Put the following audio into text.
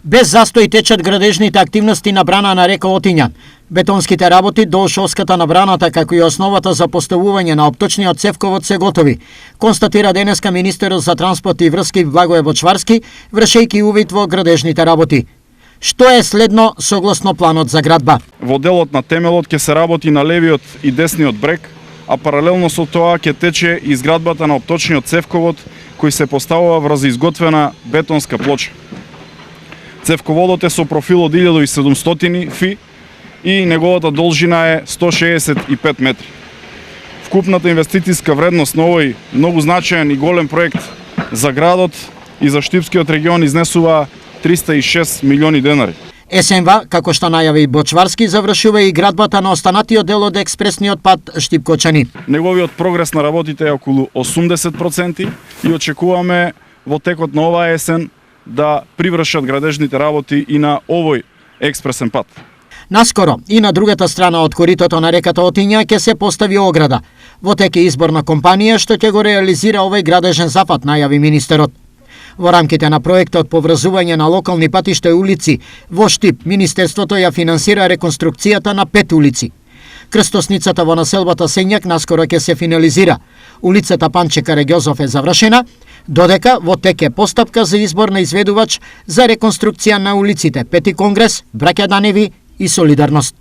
Без застој течат градежните активности на брана на река Отиња. Бетонските работи до шоската на браната, како и основата за поставување на опточниот цевковод се готови, констатира денеска министерот за транспорт и врски Благое Бочварски, вршејќи увид во градежните работи. Што е следно согласно планот за градба? Во делот на темелот ќе се работи на левиот и десниот брег, а паралелно со тоа ќе тече изградбата на опточниот цевковод кој се поставува врз изготвена бетонска плоча. Цевководот е со профил од 1700 фи и неговата должина е 165 метри. Вкупната инвестицијска вредност на овој многу значаен и голем проект за градот и за Штипскиот регион изнесува 306 милиони денари. СНВ, како што најави Бочварски, завршува и градбата на останатиот дел од експресниот пат Штип-Кочани. Неговиот прогрес на работите е околу 80% и очекуваме во текот на оваа есен да привршат градежните работи и на овој експресен пат. Наскоро и на другата страна од коритото на реката Отиња ќе се постави ограда. Во тек е избор на компанија што ќе го реализира овој градежен зафат, најави министерот. Во рамките на проектот по врзување на локални патишта и улици во Штип, министерството ја финансира реконструкцијата на 5 улици. Крстосницата во населбата Сењак наскоро ќе се финализира. Улицата Панче Караѓозов е завршена, додека во тек е постапка за избор на изведувач за реконструкција на улиците Пети Конгрес, Браќа Даневи и Солидарност.